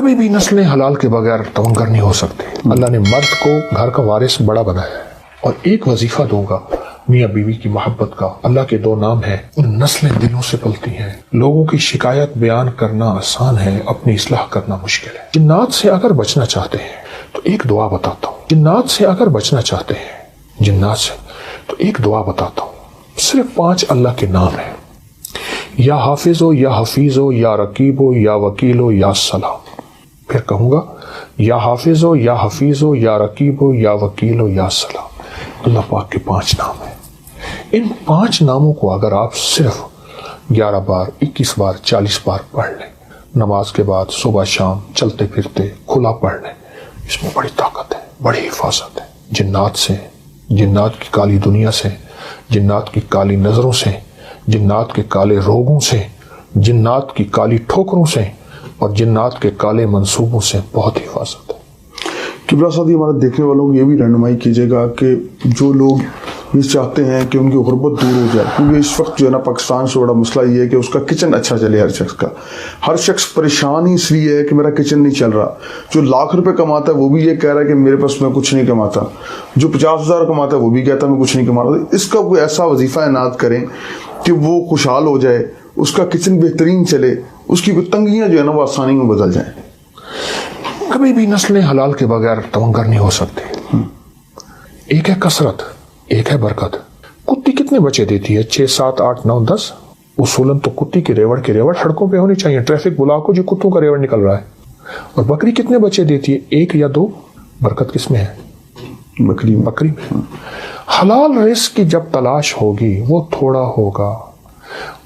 کبھی بھی نسلیں حلال کے بغیر تونگر نہیں ہو سکتی. اللہ نے مرد کو گھر کا وارث بڑا بنایا ہے. اور ایک وظیفہ دوں گا میاں بیوی کی محبت کا. اللہ کے دو نام ہیں, ان نسلیں دلوں سے پلتی ہیں. لوگوں کی شکایت بیان کرنا آسان ہے, اپنی اصلاح کرنا مشکل ہے. جنات سے اگر بچنا چاہتے ہیں تو ایک دعا بتاتا ہوں. جنات سے اگر بچنا چاہتے ہیں, جنات سے, تو ایک دعا بتاتا ہوں. صرف 5 اللہ کے نام ہیں. یا حافظ ہو, یا حفیظ ہو, یا رقیب ہو, یا وکیل ہو, یا سلام. پھر کہوں گا, یا حافظ ہو, یا حفیظ ہو, یا رقیب ہو, یا وکیل ہو, یا سلام. اللہ پاک کے 5 نام ہیں. ان 5 ناموں کو اگر آپ صرف 11 بار, 21 بار, 40 بار پڑھ لیں, نماز کے بعد, صبح شام, چلتے پھرتے, کھلا پڑھ لیں, اس میں بڑی طاقت ہے, بڑی حفاظت ہے. جنات سے, جنات کی کالی دنیا سے, جنات کی کالی نظروں سے, جنات کے کالے روگوں سے, جنات کی کالی ٹھوکروں سے, اور جنات کے کالے منصوبوں سے بہت حفاظت ہے. کبرا صاحب, ہمارے دیکھنے والوں کو یہ بھی رہنمائی کیجیے گا کہ جو لوگ یہ چاہتے ہیں کہ ان کی غربت دور ہو جائے, کیونکہ اس وقت جو ہے نا پاکستان سے بڑا مسئلہ یہ ہے کہ اس کا کچن اچھا چلے. ہر شخص پریشان ہی اس لیے ہے کہ میرا کچن نہیں چل رہا. جو لاکھ روپے کماتا ہے وہ بھی یہ کہہ رہا ہے کہ میرے پاس میں کچھ نہیں کماتا. جو 50,000 کماتا ہے وہ بھی کہتا ہے میں کچھ نہیں کماتا. اس کا کوئی ایسا وظیفہ عنایت کریں کہ وہ خوشحال ہو جائے, اس کا کچن بہترین چلے, اس کی تنگیاں جو ہے نا وہ آسانی میں بدل جائیں. کبھی بھی نسلیں حلال کے بغیر تونگر نہیں ہو سکتی. ایک ہے کثرت, ایک ہے برکت. کتی کتنے بچے دیتی ہے؟ 6, 7, 8, 9, 10. اصولاً تو کتی کی ریوڑ سڑکوں پہ ہونی چاہیے. ٹریفک بلا کو جو کتوں کا ریوڑ نکل رہا ہے. اور بکری کتنے بچے دیتی ہے؟ 1 یا 2. برکت کس میں ہے؟ بکری میں. حلال رزق کی جب تلاش ہوگی وہ تھوڑا ہوگا,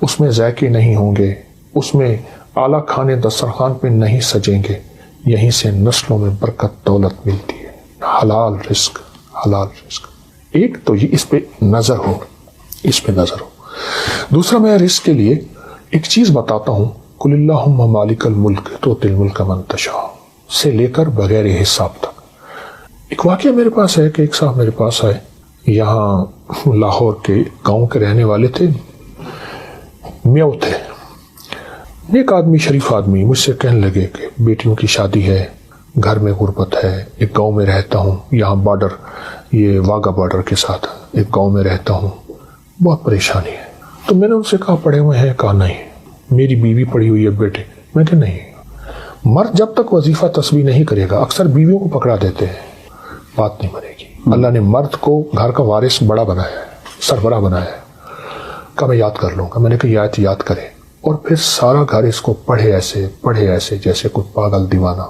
اس میں ذائقے نہیں ہوں گے, اس میں اعلیٰ کھانے دسترخوان پہ نہیں سجیں گے. یہیں سے نسلوں میں برکت دولت ملتی ہے. حلال رزق, حلال رزق. ایک تو یہ اس پہ نظر ہو, اس پہ نظر ہو. دوسرا میں رزق کے لیے ایک چیز بتاتا ہوں. قل اللہم مالک الملک تؤتی الملک من تشاء سے لے کر بغیر حساب تک. ایک واقعہ میرے پاس ہے کہ ایک صاحب میرے پاس آئے, یہاں لاہور کے گاؤں کے رہنے والے تھے, میو تھے, نیک آدمی, شریف آدمی. مجھ سے کہنے لگے کہ بیٹیوں کی شادی ہے, گھر میں غربت ہے, ایک گاؤں میں رہتا ہوں, یہاں بارڈر, یہ واگا بارڈر کے ساتھ ایک گاؤں میں رہتا ہوں, بہت پریشانی ہے. تو میں نے ان سے کہا پڑھے ہوئے ہیں؟ کہا نہیں. میری بیوی پڑھی ہوئی ہے بیٹے؟ میں کہ نہیں. مرد جب تک وظیفہ تسبیح نہیں کرے گا, اکثر بیویوں کو پکڑا دیتے ہیں, بات نہیں بنے گی. اللہ نے مرد کو گھر کا وارث بڑا بنایا ہے, سربراہ بنایا ہے. کہا میں یاد کر لوں گا. میں نے کہا یہ آیت یاد کرے, اور پھر سارا گھر اس کو پڑھے ایسے جیسے کوئی پاگل دیوانہ.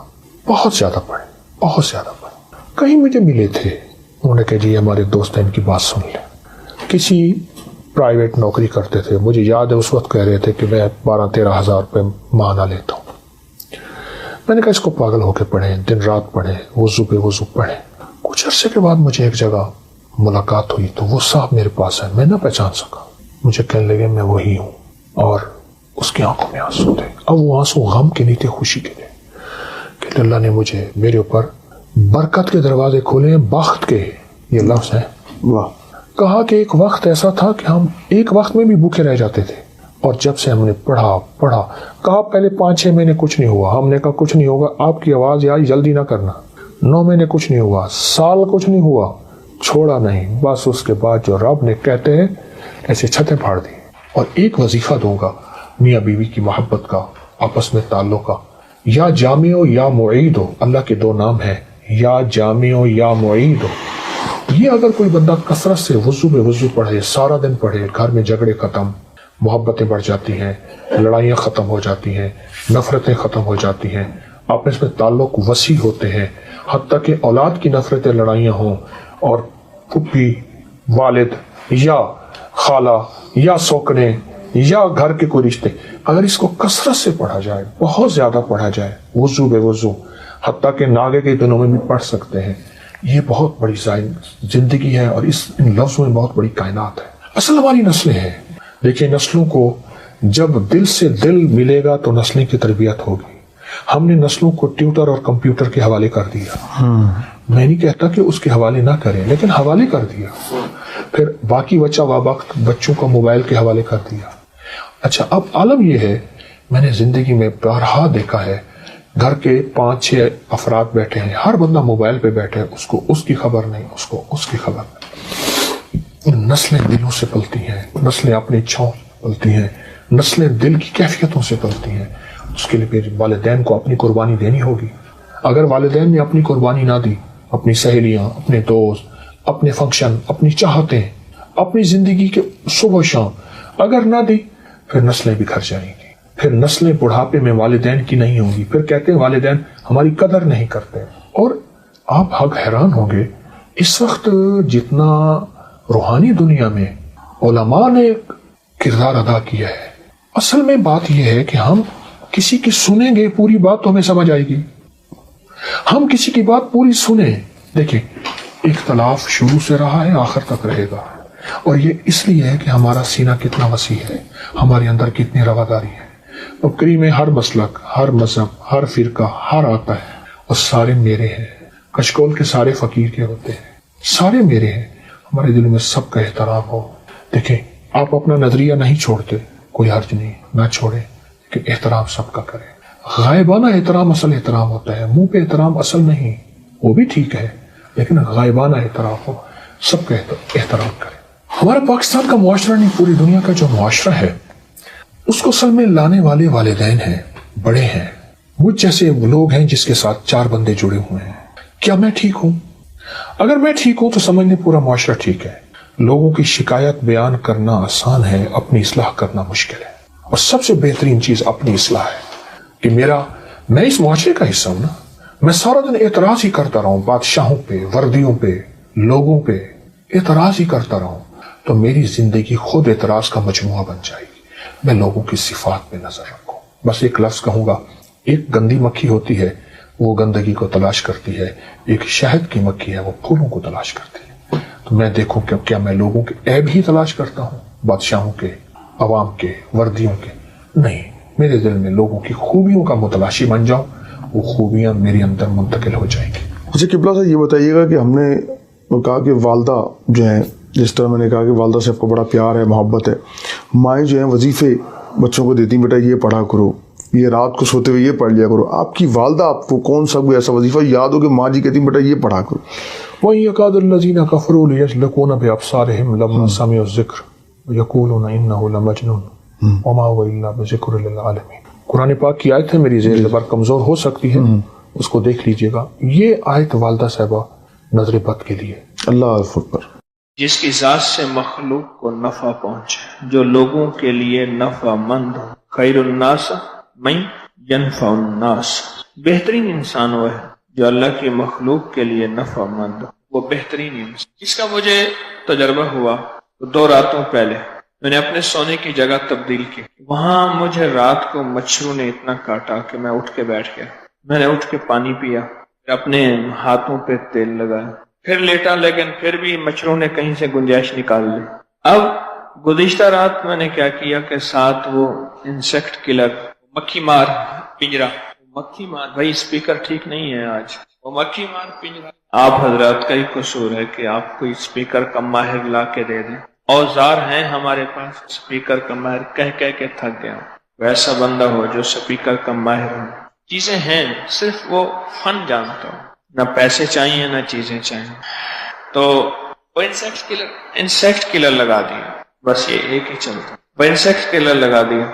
بہت زیادہ پڑھے, بہت زیادہ پڑھے. کہیں مجھے ملے تھے, انہوں نے کہا جی ہمارے دوست ہیں, ان کی بات سن لیں. کسی پرائیویٹ نوکری کرتے تھے. مجھے یاد ہے اس وقت کہہ رہے تھے کہ میں 12-13 ہزار روپے ماہانہ لیتا ہوں. میں نے کہا اس کو پاگل ہو کے پڑھیں, دن رات پڑھیں, وضو پہ وضو پڑھیں. کچھ عرصے کے بعد مجھے ایک جگہ ملاقات ہوئی تو وہ صاحب میرے پاس ہے. میں نہ پہچان سکا. مجھے کہنے لگے میں وہی ہوں, اور اس کی آنکھوں میں آنسو تھے. اب وہ آنسو غم کے نہیں تھے, خوشی کے تھے کہ اللہ نے مجھے, میرے اوپر برکت کے دروازے کھولے ہیں, بخت کے, یہ لفظ ہے. واہ. کہا کہ ایک وقت ایسا تھا کہ ہم ایک وقت میں بھی بھوکے رہ جاتے تھے, اور جب سے ہم نے پڑھا. کہا پہلے 5-6 مہینے کچھ نہیں ہوا. ہم نے کہا کچھ نہیں ہوگا, آپ کی آواز آئی جلدی نہ کرنا. 9 مہینے کچھ نہیں ہوا, سال کچھ نہیں ہوا, چھوڑا نہیں. بس اس کے بعد جو رب نے کہتے ہیں ایسے چھتیں پھاڑ دی. اور ایک وظیفہ دوں گا میاں بیوی کی محبت کا, آپس میں تعلق کا. یا جامع ہو یا معید ہو, اللہ کے 2 نام ہیں, یا جامع ہو یا معید ہو. یہ اگر کوئی بندہ کثرت سے وضو بے وضو پڑھے, سارا دن پڑھے, گھر میں جھگڑے ختم, محبتیں بڑھ جاتی ہیں, لڑائیاں ختم ہو جاتی ہیں, نفرتیں ختم ہو جاتی ہیں, آپس میں تعلق وسیع ہوتے ہیں. حتیٰ کہ اولاد کی نفرتیں, لڑائیاں ہوں, اور پھپھی, والد یا خالہ یا سوکنے یا گھر کے کوئی رشتے, اگر اس کو کثرت سے پڑھا جائے, بہت زیادہ پڑھا جائے, وضو بے وضو, حتیٰ کہ ناگے کے دنوں میں بھی پڑھ سکتے ہیں, یہ بہت بڑی زندگی ہے. اور ان لفظوں میں بہت بڑی کائنات ہے. اصل ہماری نسلیں ہیں. دیکھیں, نسلوں کو جب دل سے دل ملے گا تو نسلیں کی تربیت ہوگی. ہم نے نسلوں کو ٹیوٹر اور کمپیوٹر کے حوالے کر دیا. میں نہیں کہتا کہ اس کے حوالے نہ کریں, لیکن حوالے کر دیا. پھر باقی بچہ وقت بچوں کا موبائل کے حوالے کر دیا. اچھا, اب عالم یہ ہے, میں نے زندگی میں بارہا دیکھا ہے گھر کے 5-6 افراد بیٹھے ہیں, ہر بندہ موبائل پہ بیٹھے ہے, اس کو اس کی خبر نہیں, اس کو اس کی خبر نہیں. نسلیں دلوں سے پلتی ہیں, نسلیں اپنی اچھاؤں سے پلتی ہیں, نسلیں دل کی کیفیتوں سے پلتی ہیں. اس کے لیے پھر والدین کو اپنی قربانی دینی ہوگی. اگر والدین نے اپنی قربانی نہ دی, اپنی سہیلیاں, اپنے دوست, اپنے فنکشن, اپنی چاہتیں, اپنی زندگی کے صبح و شام اگر نہ دی, پھر نسلیں بکھر جائیں گی. پھر نسلیں بڑھاپے میں والدین کی نہیں ہوں گی. پھر کہتے ہیں والدین ہماری قدر نہیں کرتے. اور آپ حق حیران ہوں گے, اس وقت جتنا روحانی دنیا میں علماء نے کردار ادا کیا ہے, اصل میں بات یہ ہے کہ ہم کسی کی سنیں گے پوری بات تو ہمیں سمجھ آئے گی. ہم کسی کی بات پوری سنیں. دیکھیں, اختلاف شروع سے رہا ہے, آخر تک رہے گا. اور یہ اس لیے ہے کہ ہمارا سینہ کتنا وسیع ہے, ہمارے اندر کتنی رواداری ہے. بکری میں ہر مسلک, ہر مذہب, ہر فرقہ, ہر آتا ہے, اور سارے میرے ہیں. کشکول کے سارے فقیر کے ہوتے ہیں, سارے میرے ہیں. ہمارے دل میں سب کا احترام ہو. دیکھیں, آپ اپنا نظریہ نہیں چھوڑتے, کوئی حرج نہیں, نہ چھوڑیں, لیکن احترام سب کا کریں. غائبانہ احترام اصل احترام ہوتا ہے, منہ پہ احترام اصل نہیں. وہ بھی ٹھیک ہے, لیکن غائبانہ احترام ہو, سب کا احترام کریں. ہمارا پاکستان کا معاشرہ نہیں, پوری دنیا کا جو معاشرہ ہے, اس کو اصل میں لانے والے والدین ہیں, بڑے ہیں. مجھ جیسے وہ لوگ ہیں جس کے ساتھ 4 بندے جڑے ہوئے ہیں. کیا میں ٹھیک ہوں؟ اگر میں ٹھیک ہوں تو سمجھ لیں پورا معاشرہ ٹھیک ہے. لوگوں کی شکایت بیان کرنا آسان ہے, اپنی اصلاح کرنا مشکل ہے. اور سب سے بہترین چیز اپنی اصلاح ہے. کہ میں اس معاشرے کا حصہ ہوں نا, میں سارا دن اعتراض ہی کرتا رہوں بادشاہوں پہ, وردیوں پہ, لوگوں پہ اعتراض ہی کرتا رہوں, تو میری زندگی خود اعتراض کا مجموعہ بن جائے گی. میں لوگوں کی صفات پہ نظر رکھوں. بس ایک لفظ کہوں گا, ایک گندی مکھی ہوتی ہے, وہ گندگی کو تلاش کرتی ہے. ایک شہد کی مکھی ہے, وہ پھولوں کو تلاش کرتی ہے. تو میں دیکھوں کہ کیا میں لوگوں کے عیب ہی تلاش کرتا ہوں, بادشاہوں کے, عوام کے, وردیوں کے؟ نہیں, میرے دل میں لوگوں کی خوبیوں کا متلاشی بن جاؤں, وہ خوبیاں میرے اندر منتقل ہو جائیں گی. اچھا قبلہ صاحب, یہ بتائیے گا کہ ہم نے کہا کہ والدہ جو ہیں, جس طرح میں نے کہا کہ والدہ سے آپ کو بڑا پیار ہے, محبت ہے, مائیں جو ہیں وظیفے بچوں کو دیتی, بیٹا یہ پڑھا کرو, یہ رات کو سوتے ہوئے یہ پڑھ لیا کرو. آپ کی والدہ آپ کو کون سا کوئی ایسا وظیفہ یاد ہو کہ ماں جی کہتی بیٹا یہ پڑھا کرو؟ وَإِن يَكَادُ الَّذِينَ كَفَرُوا لَيُزْلِقُونَ بِأَبْصَارِهِمْ لَمَّا سَمِعُوا الذِّكْرَ وَيَقُولُونَ إِنَّهُ لَمَجْنُونٌ وَمَا هُوَ إِلَّا بِذِكْرٍ لِلْعَالَمِينَ. قرآن پاک کی آیت ہے, میری زیر زبر کمزور ہو سکتی ہے, اس کو دیکھ لیجئے گا. یہ آیت والدہ صاحبہ نظر بد کے لیے. اللہ اکبر. جس کی ذات سے مخلوق کو نفع پہنچے, جو لوگوں کے لیے نفع مند ہو. خیر الناس من ینفع الناس. بہترین انسان وہ ہے جو اللہ کی مخلوق کے لیے نفع مند ہو, وہ بہترین انسان. اس کا مجھے تجربہ ہوا 2 راتوں پہلے. میں نے اپنے سونے کی جگہ تبدیل کی. وہاں مجھے رات کو مچھروں نے اتنا کاٹا کہ میں اٹھ کے بیٹھ گیا. میں نے اٹھ کے پانی پیا, اپنے ہاتھوں پہ تیل لگایا, پھر لیٹا, لیکن پھر بھی مچھروں نے کہیں سے گنجائش نکال لی. اب گزشتہ رات میں نے کیا کیا کہ ساتھ وہ انسیکٹ کلر, مکھی مار پنجرا, مکھی مار, بھائی اسپیکر ٹھیک نہیں ہے آج, وہ مکھی مار پنجرا. آپ حضرات کا ہی قصور ہے کہ آپ کو اسپیکر کا ماہر لا کے دے دیں. اوزار ہیں ہمارے پاس, اسپیکر کا ماہر کہہ کے تھک گیا. ویسا بندہ ہو جو اسپیکر کا ماہر ہو. چیزیں ہیں, صرف وہ فن جانتا ہو, نہ پیسے چاہیے نہ چیزیں چاہیے. تو وہ انسیکٹ کلر لگا دیا, بس یہ ایک ہی چلتا. وہ انسیکٹ کلر لگا دیا,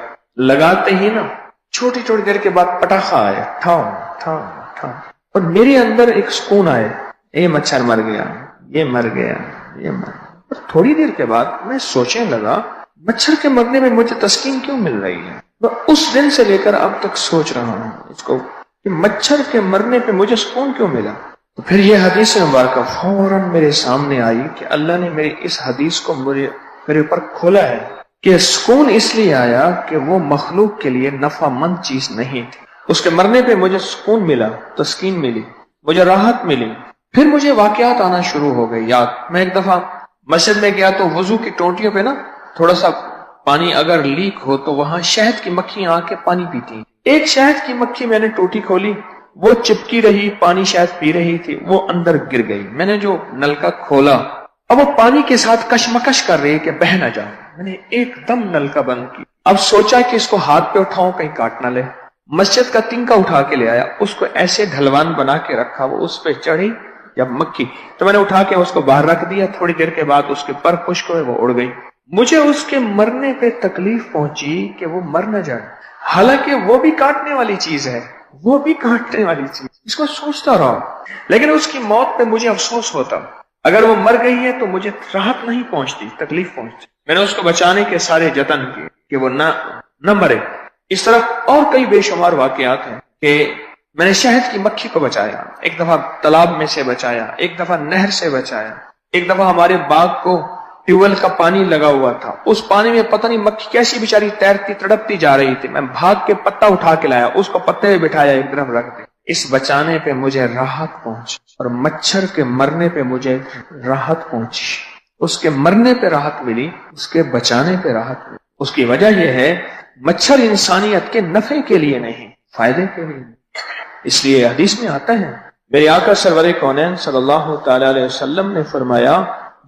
لگاتے ہی نا چھوٹی دیر کے بعد پٹاخہ آئے, ٹھاؤ ٹھاؤ ٹھاؤ, اور میرے اندر ایک سکون آئے, یہ مچھر مر گیا, یہ مر گیا, یہ مر گیا. اور تھوڑی دیر کے بعد میں سوچنے لگا مچھر کے مرنے میں مجھے تسکین کیوں مل رہی ہے. میں اس دن سے لے کر اب تک سوچ رہا ہوں اس کو کہ مچھر کے مرنے پہ مجھے سکون کیوں ملا. تو پھر یہ حدیث مبارکہ فوراً میرے سامنے آئی کہ اللہ نے میری اس حدیث کو میرے اوپر کھولا ہے کہ سکون اس لیے آیا کہ وہ مخلوق کے لیے نفع مند چیز نہیں تھی. اس کے مرنے پہ مجھے سکون ملا, تسکین ملی, مجھے راحت ملی. پھر مجھے واقعات آنا شروع ہو گئے یاد. میں ایک دفعہ مسجد میں گیا تو وضو کی ٹوٹیوں پہ نا تھوڑا سا پانی اگر لیک ہو تو وہاں شہد کی مکھیاں آ کے پانی پیتی. ایک شہد کی مکھی میں نے ٹوٹی کھولی, وہ چپکی رہی, پانی شہد پی رہی تھی, وہ اندر گر گئی. میں نے جو نلکا کھولا, اب وہ پانی کے ساتھ کشمکش کر رہی کہ بہ نہ جاؤ. میں نے ایک دم نلکا بند کی. اب سوچا کہ اس کو ہاتھ پہ اٹھاؤں کہیں کاٹ نہ لے. مسجد کا تنکا اٹھا کے لے آیا, اس کو ایسے ڈھلوان بنا کے رکھا, وہ اس پہ چڑھی جب مکھی, تو میں نے اٹھا کے اس کو باہر رکھ دیا. تھوڑی دیر کے بعد اس کے پر خشک ہوئے, وہ اڑ گئی. مجھے اس کے مرنے پہ تکلیف پہنچی کہ وہ مر نہ جائے, حالانکہ وہ بھی کاٹنے والی چیز ہے, وہ بھی کاٹنے والی چیز. اس کو سوچتا رہا, لیکن اس کی موت پہ مجھے افسوس ہوتا. اگر وہ مر گئی ہے تو مجھے راحت نہیں پہنچتی, تکلیف پہنچتی. میں نے اس کو بچانے کے سارے جتن کیے کہ وہ نہ مرے. اس طرح اور کئی بے شمار واقعات ہیں کہ میں نے شہد کی مکھی کو بچایا, ایک دفعہ تالاب میں سے بچایا, ایک دفعہ نہر سے بچایا, ایک دفعہ ہمارے باغ کو ٹیوب ویل کا پانی لگا ہوا تھا, اس پانی میں پتہ نہیں مکھی کیسی بیچاری تیرتی تڑپتی جا رہی تھی. میں بھاگ کے پتا اٹھا کے لایا, اس کو پتے میں بٹھایا, ایک طرف رکھ دیا. اس بچانے پہ مجھے راحت پہنچی, اور مچھر کے مرنے پہ مجھے راحت پہنچی. اس کے مرنے پہ راحت ملی, اس کے بچانے پہ راحت ملی. اس کی وجہ یہ ہے مچھر انسانیت کے نفع کے لیے نہیں, فائدے کے لیے نہیں. اس لیے حدیث میں آتا ہے, میرے آقا سرور کونین صلی اللہ تعالی علیہ وسلم نے فرمایا,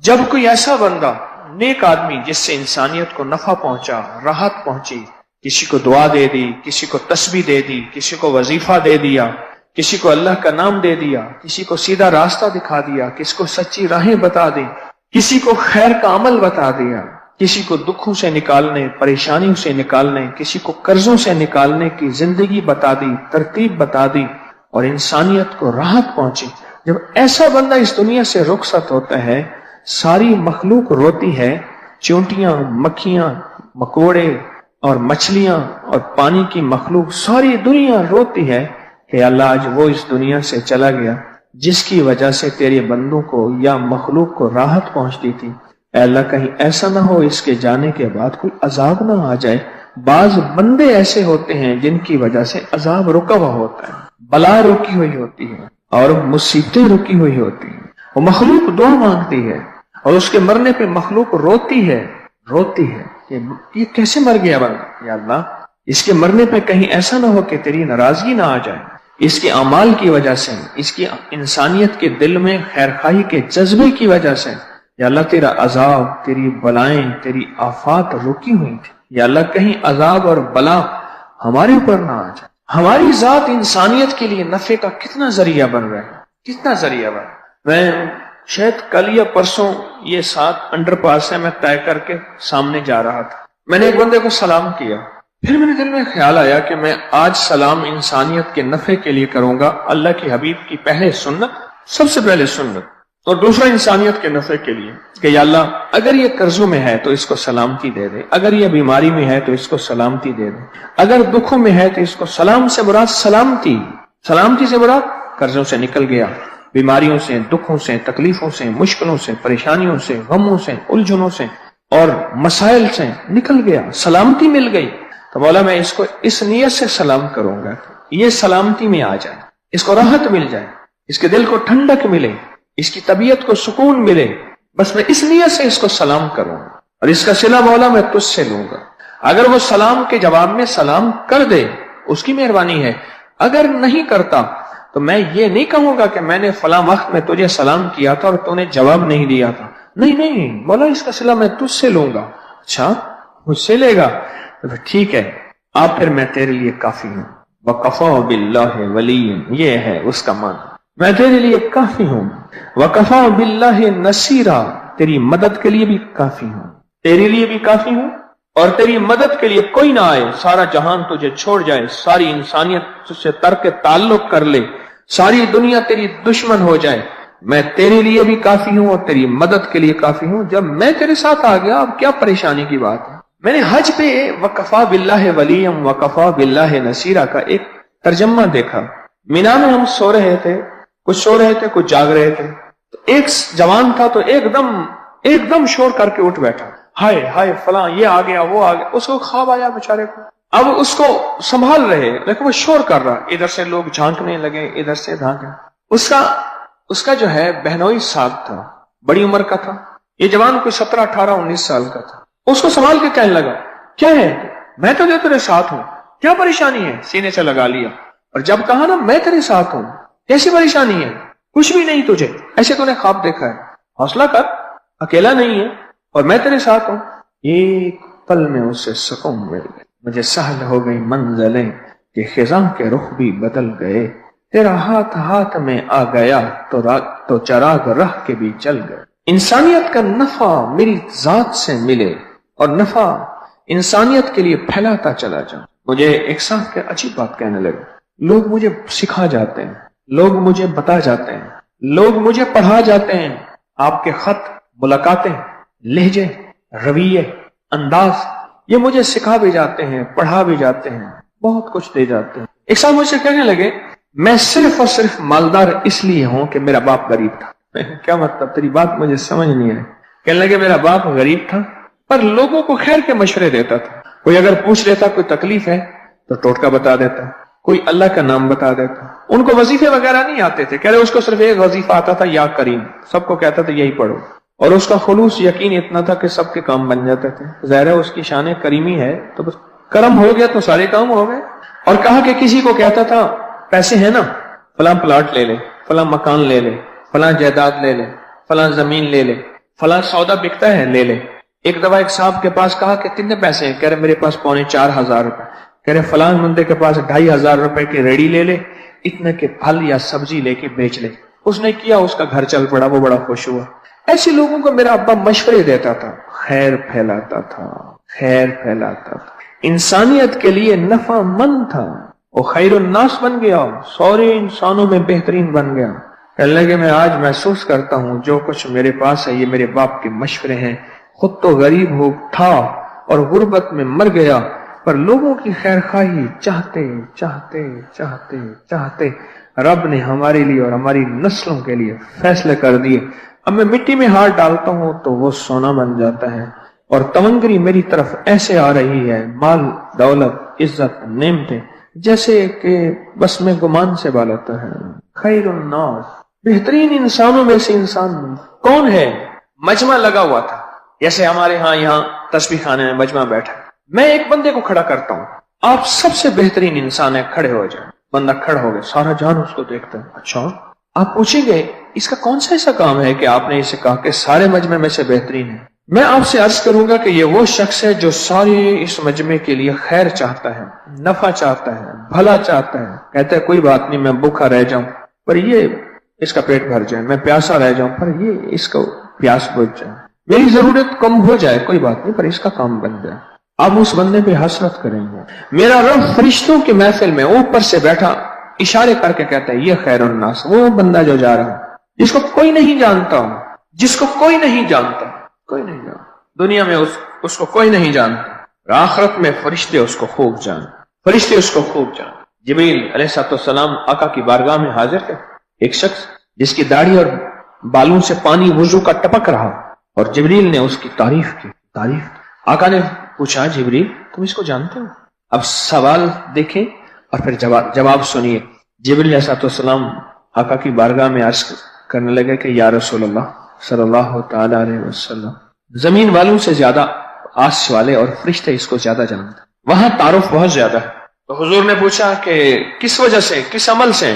جب کوئی ایسا بندہ نیک آدمی جس سے انسانیت کو نفع پہنچا, راحت پہنچی, کسی کو دعا دے دی, کسی کو تسبیح دے دی, کسی کو وظیفہ دے دیا, کسی کو اللہ کا نام دے دیا, کسی کو سیدھا راستہ دکھا دیا, کسی کو سچی راہیں بتا دی, کسی کو خیر کا عمل بتا دیا, کسی کو دکھوں سے نکالنے, پریشانیوں سے نکالنے, کسی کو قرضوں سے نکالنے کی زندگی بتا دی, ترتیب بتا دی, اور انسانیت کو راحت پہنچی. جب ایسا بندہ اس دنیا سے رخصت ہوتا ہے, ساری مخلوق روتی ہے, چونٹیاں, مکھیاں, مکوڑے اور مچھلیاں اور پانی کی مخلوق, ساری دنیا روتی ہے کہ اللہ آج وہ اس دنیا سے چلا گیا جس کی وجہ سے تیرے بندوں کو یا مخلوق کو راحت پہنچتی تھی. اے اللہ کہیں ایسا نہ ہو اس کے جانے کے بعد کوئی عذاب نہ آ جائے. بعض بندے ایسے ہوتے ہیں جن کی وجہ سے عذاب رکا ہوا ہوتا ہے, بلا رکی ہوئی ہوتی ہے, اور مصیبتیں رکی ہوئی ہوتی ہیں. وہ مخلوق دعا مانگتی ہے, اور اس کے مرنے پہ مخلوق روتی ہے کہ یہ کیسے مر گیا بندہ. یا اللہ اس کے مرنے پہ کہیں ایسا نہ ہو کہ تیری ناراضگی نہ آ جائے, اس کے اعمال کی وجہ سے, اس کی انسانیت کے دل میں خیرخواہی کے جذبے کی وجہ سے. یا اللہ تیرا عذاب, تیری بلائیں, تیری آفات رکی ہوئی تھی. یا اللہ کہیں عذاب اور بلا ہمارے اوپر نہ آ جائے. ہماری ذات انسانیت کے لیے نفع کا کتنا ذریعہ بن رہا ہے, کتنا ذریعہ بن. میں شاید کل یا پرسوں, یہ 7 انڈر پاس ہے, میں طے کر کے سامنے جا رہا تھا. میں نے ایک بندے کو سلام کیا, پھر میرے دل میں خیال آیا کہ میں آج سلام انسانیت کے نفع کے لیے کروں گا, اللہ کے حبیب کی پہلے سنت, سب سے پہلے سنت, اور دوسرا انسانیت کے نفع کے لیے کہ یا اللہ اگر یہ قرضوں میں ہے تو اس کو سلامتی دے دے, اگر یہ بیماری میں ہے تو اس کو سلامتی دے دے, اگر دکھوں میں ہے تو اس کو سلام سے مراد سلامتی سے مراد قرضوں سے نکل گیا, بیماریوں سے, دکھوں سے, تکلیفوں سے, مشکلوں سے, پریشانیوں سے, غموں سے, الجھنوں سے اور مسائل سے نکل گیا, سلامتی مل گئی. تو مولا میں اس کو اس نیت سے سلام کروں گا, یہ سلامتی میں آ جائے, اس کو راحت مل جائے, اس کے دل کو ٹھنڈک ملے, اس کی طبیعت کو سکون ملے. بس میں اس نیت سے اس کو سلام کروں گا, اور اس کا صلہ مولا میں تجھ سے لوں گا. اگر وہ سلام کے جواب میں سلام کر دے, اس کی مہربانی ہے. اگر نہیں کرتا تو میں یہ نہیں کہوں گا کہ میں نے فلاں وقت میں تجھے سلام کیا تھا اور تو نے جواب نہیں دیا تھا. نہیں, مولا اس کا صلہ میں تجھ سے لوں گا. اچھا مجھ سے لے گا تو ٹھیک ہے, آپ پھر میں تیرے لیے کافی ہوں. وَقَفَا بِاللَّهِ وَلِيًّا, یہ ہے اس کا معنی, میں تیرے لیے کافی ہوں. وَقَفَا بِاللَّهِ نَصِيرًا, تیری مدد کے لیے بھی کافی ہوں, تیرے لیے بھی کافی ہوں, اور تیری مدد کے لیے کوئی نہ آئے, سارا جہان تجھے چھوڑ جائے, ساری انسانیت تجھ سے ترک تعلق کر لے, ساری دنیا تیری دشمن ہو جائے, میں تیرے لیے بھی کافی ہوں اور تیری مدد کے لیے کافی ہوں. جب میں تیرے ساتھ آ گیا, اب کیا پریشانی کی بات ہے. میں نے حج پہ وَقَفَا بِاللَّهِ وَلِيًّا وَقَفَا بِاللَّهِ نَصِيرًا کا ایک ترجمہ دیکھا. مینا میں ہم سو رہے تھے, کچھ سو رہے تھے, کچھ جاگ رہے تھے. تو ایک جوان تھا تو ایک دم شور کر کے اٹھ بیٹھا, ہائے فلاں یہ آ گیا وہ آ گیا. اس کو خواب آیا بیچارے کو, اب اس کو سنبھال رہے لیکن وہ شور کر رہا, ادھر سے لوگ جھانکنے لگے, ادھر سے دھانکے. اس کا جو ہے بہنوئی ساتھ تھا, بڑی عمر کا تھا. یہ جوان کوئی 17, 18, 19 سال کا تھا. اس کو سنبھال کے کہنے لگا, کیا ہے, میں تو تیرے ساتھ ہوں, کیا پریشانی ہے. سینے سے لگا لیا, اور جب کہا نا میں تیرے ساتھ ہوں, کیسی پریشانی ہے, کچھ بھی نہیں تجھے, ایسے تو نے خواب دیکھا ہے, حوصلہ کر, اکیلا نہیں ہے اور میں تیرے ساتھ ہوں. ایک پل میں اسے سکون مل گئی, مجھے سہل ہو گئی منزلیں, کہ خزاں کے رخ بھی بدل گئے، تیرا ہاتھ ہاتھ میں آ گیا تو چراغ رہ کے بھی چل گئے۔ انسانیت کا نفع میری ذات سے ملے اور نفع انسانیت کے لیے پھیلاتا چلا جاؤں۔ مجھے ایک صاحب کے عجیب بات کہنے لگے، لوگ مجھے سکھا جاتے ہیں، لوگ مجھے بتا جاتے ہیں، لوگ مجھے پڑھا جاتے ہیں، آپ کے خط، ملاقاتیں، لہجے، رویے، انداز، یہ مجھے سکھا بھی جاتے ہیں، پڑھا بھی جاتے ہیں، بہت کچھ دے جاتے ہیں۔ ایک صاحب مجھ سے کہنے لگے، میں صرف اور صرف مالدار اس لیے ہوں کہ میرا باپ غریب تھا۔ کیا مطلب؟ تیری بات مجھے سمجھ نہیں آئی۔ کہنے لگے میرا باپ غریب تھا پر لوگوں کو خیر کے مشورے دیتا تھا، کوئی اگر پوچھ لیتا کوئی تکلیف ہے تو ٹوٹکا بتا دیتا، کوئی اللہ کا نام بتا دیتا۔ ان کو وظیفے وغیرہ نہیں آتے تھے، کہہ رہے اس کو صرف ایک وظیفہ آتا تھا، یا کریم، سب کو کہتا تھا یہی پڑھو، اور اس کا خلوص یقین اتنا تھا کہ سب کے کام بن جاتے تھے۔ ظاہر ہے اس کی شان کریمی ہے تو بس کرم ہو گیا تو سارے کام ہو گئے۔ اور کہا کہ کسی کو کہتا تھا پیسے ہیں نا، فلاں پلاٹ لے لے، فلاں مکان لے لے، فلاں جائیداد لے لے، فلاں زمین لے لے، فلاں سودا بکتا ہے لے لے۔ ایک دفعہ ایک صاحب کے پاس کہا کہ کتنے پیسے ہیں؟ کہہ رہے میرے پاس 4,500 روپے۔ کہہ رہے فلاں بندے کے پاس 2,500 روپے کی ریڑی لے لے، اتنے کے پھل یا سبزی لے کے بیچ لے۔ اس نے کیا، اس کا گھر چل پڑا، وہ بڑا خوش ہوا۔ ایسے لوگوں کو میرا ابا مشورے دیتا تھا، خیر پھیلاتا تھا، خیر پھیلاتا تھا، انسانیت کے لیے نفع مند تھا، وہ خیر الناس بن گیا، سارے انسانوں میں بہترین بن گیا۔ کہنے لگے میں آج محسوس کرتا ہوں جو کچھ میرے پاس ہے یہ میرے باپ کے مشورے ہیں۔ خود تو غریب ہو تھا اور غربت میں مر گیا، پر لوگوں کی خیر خواہی چاہتے چاہتے چاہتے چاہتے رب نے ہمارے لیے اور ہماری نسلوں کے لیے فیصلے کر دیے۔ اب میں مٹی میں ہاتھ ڈالتا ہوں تو وہ سونا بن جاتا ہے، اور تونگری میری طرف ایسے آ رہی ہے، مال، دولت، عزت، نعمتیں، جیسے کہ بس میں گمان سے بالتا ہے۔ خیر الناس، بہترین انسانوں میں سے انسان کون ہے؟ مجمع لگا ہوا تھا، جیسے ہمارے ہاں یہاں تسبیح خانے میں مجمع بیٹھا، میں ایک بندے کو کھڑا کرتا ہوں، آپ سب سے بہترین انسان ہے، کھڑے ہو جائیں۔ بندہ کھڑا ہو گیا، سارا جان اس کو دیکھتا ہے۔ اچھا، آپ پوچھیں گے اس کا کون سا ایسا کام ہے کہ آپ نے اسے کہا کہ سارے مجمع میں سے بہترین ہے؟ میں آپ سے عرض کروں گا کہ یہ وہ شخص ہے جو سارے اس مجمع کے لیے خیر چاہتا ہے، نفع چاہتا ہے، بھلا چاہتا ہے، کہتا ہے کوئی بات نہیں میں بھوکا رہ جاؤں پر یہ اس کا پیٹ بھر جائے، میں پیاسا رہ جاؤں پر یہ اس کو پیاس بجھ جائے، میری ضرورت کم ہو جائے کوئی بات نہیں پر اس کا کام بن جائے۔ آپ اس بندے پہ حسرت کریں گے۔ میرا رب فرشتوں کی محفل میں اوپر سے بیٹھا اشارے کر کے کہتا ہے یہ خیر الناس، وہ بندہ جو جا رہا ہے جس کو کوئی نہیں جانتا، جس کو کوئی نہیں جانتا، کوئی نہیں جانتا دنیا میں، اس کو کوئی نہیں جانتا، آخرت میں فرشتے اس کو خوب جان، فرشتے اس کو خوب جان۔ جبریل علیہ السلام آقا کی بارگاہ میں حاضر تھے، ایک شخص جس کی داڑھی اور بالوں سے پانی وضو کا ٹپک رہا، اور جبریل نے اس کی تعریف کی۔ آقا نے پوچھا جبریل تم اس کو جانتے ہو؟ اب سوال دیکھیں اور پھر جواب سنیے۔ جبریل علیہ السلام آقا کی بارگاہ میں عرض کرنے لگے کہ یا رسول اللہ صلی اللہ تعالی علیہ وسلم، زمین والوں سے زیادہ آس والے اور فرشتے اس کو زیادہ جانتے، وہاں تعارف بہت زیادہ ہے۔ تو حضور نے پوچھا کہ کس وجہ سے، کس عمل سے،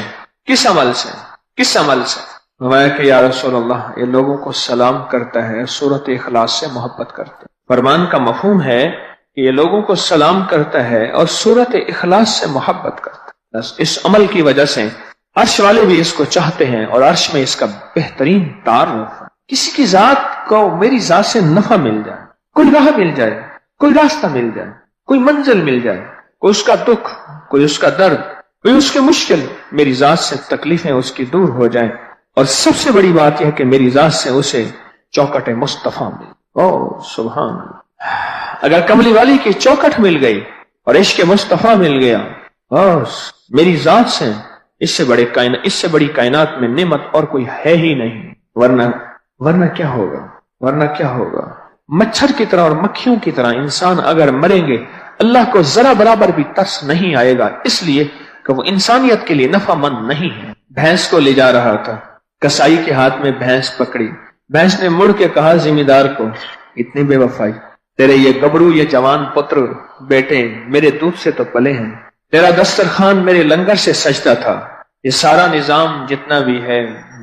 کس عمل سے، کس عمل سے؟ فرمایا کہ یا رسول اللہ یہ لوگوں کو سلام کرتا ہے، سورت اخلاص سے محبت کرتا ہے۔ فرمان کا مفہوم ہے کہ یہ لوگوں کو سلام کرتا ہے اور سورت اخلاص سے محبت کرتا ہے، بس اس عمل کی وجہ سے عرش والے بھی اس کو چاہتے ہیں اور عرش میں اس کا بہترین تعارف ہے۔ کسی کی ذات کو میری ذات سے نفع مل جائے، کوئی راہ مل جائے، کوئی راستہ مل جائے، کوئی منزل مل جائے، کوئی اس کا دکھ، کوئی اس کا درد، کوئی اس کی مشکل، میری ذات سے تکلیفیں اس کی دور ہو جائیں، اور سب سے بڑی بات یہ ہے کہ میری ذات سے اسے چوکٹ مصطفیٰ مل۔ او سبحان اللہ، اگر کملی والی کی چوکٹ مل گئی اور عشق مصطفیٰ مل گیا، بس میری ذات سے اس سے بڑی کائنات میں نعمت اور کوئی ہے ہی نہیں۔ ورنہ کیا ہوگا؟ ورنہ کیا ہوگا؟ مچھر کی طرح اور مکھیوں کی طرح انسان اگر مریں گے، اللہ کو ذرا برابر بھی ترس نہیں آئے گا، اس لیے کہ وہ انسانیت کے لیے نفع مند نہیں ہے۔ بھینس کو لے جا رہا تھا، کسائی کے ہاتھ میں بھینس پکڑی، بھینس نے مڑ کے کہا ذمہ دار کو اتنی بے وفائی، تیرے یہ گبرو، یہ جوان پتر بیٹے میرے دودھ سے تو پلے ہیں، تیرا دسترخوان میرے لنگر سے سجدہ تھا، یہ سارا نظام جتنا بھی ہے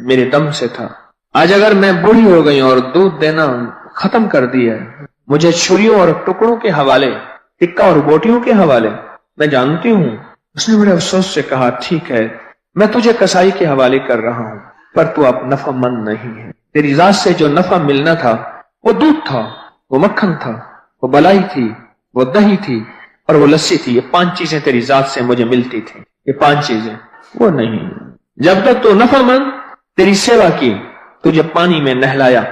میرے دم سے تھا، آج اگر میں بوڑھی ہو گئی اور دودھ دینا ختم کر دیا، مجھے چھریوں اور ٹکڑوں کے حوالے، ٹکا اور بوٹیوں کے حوالے، میں جانتی ہوں اس نے بڑے افسوس سے کہا ٹھیک ہے میں تجھے کسائی کے حوالے کر رہا ہوں پر تو اب نفع مند نہیں ہے. تیری ذات سے جو نفع ملنا تھا وہ دودھ تھا, وہ مکھن تھا, وہ بلائی تھی, وہ دہی تھی اور وہ لسی تھی. یہ 5 چیزیں تیری ذات سے مجھے ملتی تھی. یہ 5 چیزیں وہ نہیں. جب تک تو نفع مند تیری سیوا کی, تجھے پانی میں نہلایا.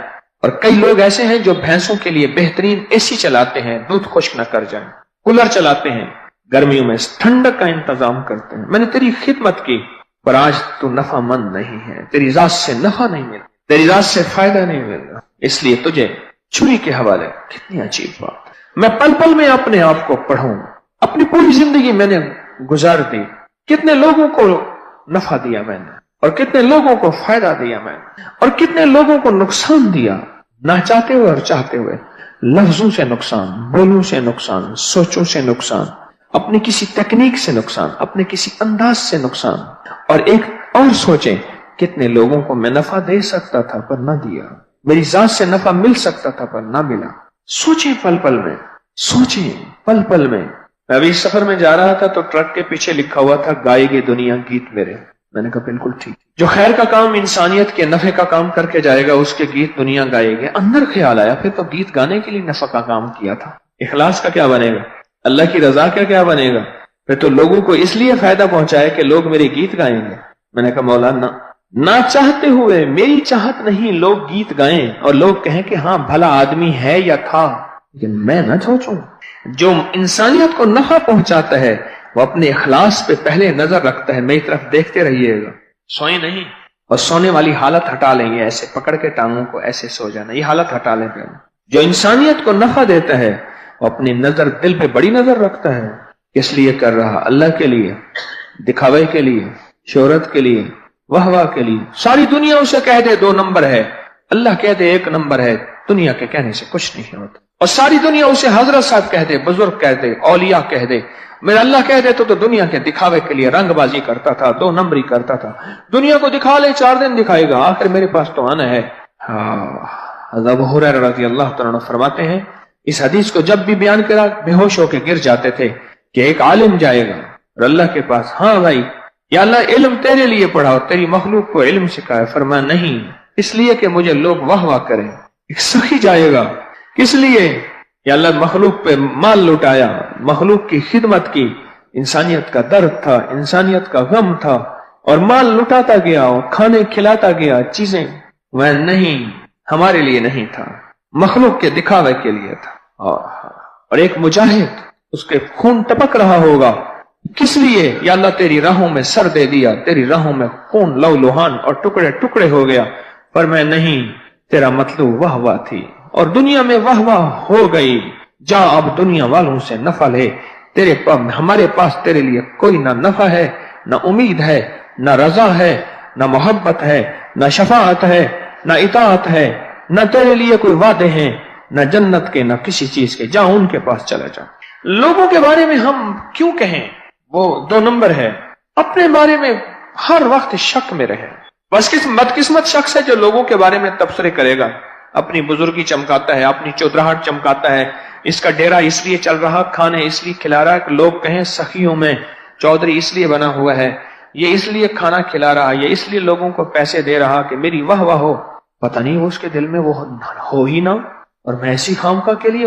اور کئی لوگ ایسے ہیں جو بھینسوں کے لیے بہترین اے سی چلاتے ہیں دودھ خشک نہ کر جائے, کولر چلاتے ہیں, گرمیوں میں ٹھنڈک کا انتظام کرتے ہیں. میں نے تیری خدمت کی پر آج تو نفع مند نہیں ہے. تیری ذات سے نفع نہیں مل, تیری ذات سے فائدہ نہیں مل رہا, اس لیے تجھے چھری کے حوالے. کتنی عجیب بات. میں پل پل میں اپنے آپ کو پڑھوں, اپنی پوری زندگی میں نے گزار دی. کتنے لوگوں کو نفع دیا میں نے, اور کتنے لوگوں کو فائدہ دیا میں نے, اور کتنے لوگوں کو نقصان دیا نہ چاہتے ہوئے اور چاہتے ہوئے. لفظوں سے نقصان, بولوں سے نقصان, سوچوں سے نقصان, اپنی کسی تکنیک سے نقصان, اپنے کسی انداز سے نقصان. اور ایک اور سوچیں کتنے لوگوں کو میں نفع دے سکتا تھا پر نہ دیا, میری ذات سے نفع مل سکتا تھا پر نہ ملا. سوچیں پل پل میں, سوچیں پل پل میں. میں ابھی سفر میں جا رہا تھا تو ٹرک کے پیچھے لکھا ہوا تھا گائے گی دنیا گیت میرے. میں نے کہا بالکل ٹھیک, جو خیر کا کام انسانیت کے نفع کا کام کر کے جائے گا اس کے گیت دنیا گائے گی. اندر خیال آیا پھر تو گیت گانے کے لیے نفع کا کام کیا تھا, اخلاص کا کیا بنے گا, اللہ کی رضا کا کیا بنے گا. پھر تو لوگوں کو اس لیے فائدہ پہنچائے کہ لوگ میرے گیت گائیں گے. میں نے کہا مولانا نہ چاہتے ہوئے, میری چاہت نہیں, لوگ گیت گائیں اور لوگ کہیں کہ ہاں بھلا آدمی ہے یا تھا, لیکن میں نہ سوچوں. جو انسانیت کو نفع پہنچاتا ہے وہ اپنے اخلاص پہ پہلے نظر رکھتا ہے. میری طرف دیکھتے رہیے گا, سوئیں نہیں, اور سونے والی حالت ہٹا لیں گے, ایسے پکڑ کے ٹانگوں کو ایسے سو جانا, یہ حالت ہٹا لیں گے. جو انسانیت کو نفع دیتا ہے وہ اپنی نظر دل پہ بڑی نظر رکھتا ہے. اس لیے کر رہا اللہ کے لیے, دکھاوے کے لیے, شہرت کے لیے, واہ واہ کے لیے. ساری دنیا اسے کہہ دے 2 نمبر ہے, اللہ کہہ دے 1 نمبر ہے. دنیا کے کہنے سے کچھ نہیں ہوتا. اور ساری دنیا اسے حضرت صاحب کہہ دے, بزرگ کہہ دے, اولیاء کہہ دے. میرا اللہ کہہ دے تو دنیا کے دکھاوے کے لیے رنگ بازی کرتا تھا, 2 نمبری کرتا تھا. دنیا کو دکھا لے 4 دن دکھائے گا, آخر میرے پاس تو آنا ہے. ابو ہریرہ رضی اللہ تعالیٰ عنہ فرماتے ہیں اس حدیث کو جب بھی بیان کرا بے ہوش ہو کے گر جاتے تھے کہ ایک عالم جائے گا اور اللہ کے پاس, ہاں بھائی یا اللہ علم تیرے لیے پڑھا اور تیری مخلوق کو علم سکھایا. فرمایا نہیں, اس لیے کہ مجھے لوگ واہ واہ کریں. ایک سخی جائے گا, کس لیے, یا اللہ مخلوق پہ مال لٹایا, مخلوق کی خدمت کی, انسانیت کا درد تھا, انسانیت کا غم تھا, اور مال لٹاتا گیا اور کھانے کھلاتا گیا چیزیں. وہ نہیں, ہمارے لیے نہیں تھا, مخلوق کے دکھاوے کے لیے تھا. اور ایک مجاہد اس کے خون ٹپک رہا ہوگا, کس لیے, یا اللہ تیری راہوں میں سر دے دیا, تیری راہوں میں خون لو لوہان اور ٹکڑے ٹکڑے ہو گیا. پر میں نہیں, تیرا مطلوب واہ واہ تھی اور دنیا میں واہ واہ ہو گئی. جا اب دنیا والوں سے نفع لے, تیرے ہمارے پاس تیرے لیے کوئی نہ نفع ہے, نہ امید ہے, نہ رضا ہے, نہ محبت ہے, نہ شفاعت ہے, نہ اطاعت ہے, نہ تیرے لیے کوئی وعدے ہیں, نہ جنت کے, نہ کسی چیز کے. جا ان کے پاس چلا جا. لوگوں کے بارے میں ہم کیوں کہیں وہ 2 نمبر ہے, اپنے بارے میں ہر وقت شک میں رہے. بس بدقسمت شخص ہے جو لوگوں کے بارے میں تبصرے کرے گا, اپنی بزرگی چمکاتا ہے, اپنی چودراہٹ چمکاتا ہے, اس کا ڈیرا اس لیے چل رہا, کھانے اس لیے کھلا رہا کہ لوگ کہیں سخیوں میں چودھری اس لیے بنا ہوا ہے, یہ اس لیے کھانا کھلا رہا, یہ اس لیے لوگوں کو پیسے دے رہا کہ میری واہ واہ ہو. پتہ نہیں وہ اس کے دل میں وہ ہو ہی نہ, اور میں ایسی خامخواہ کے لیے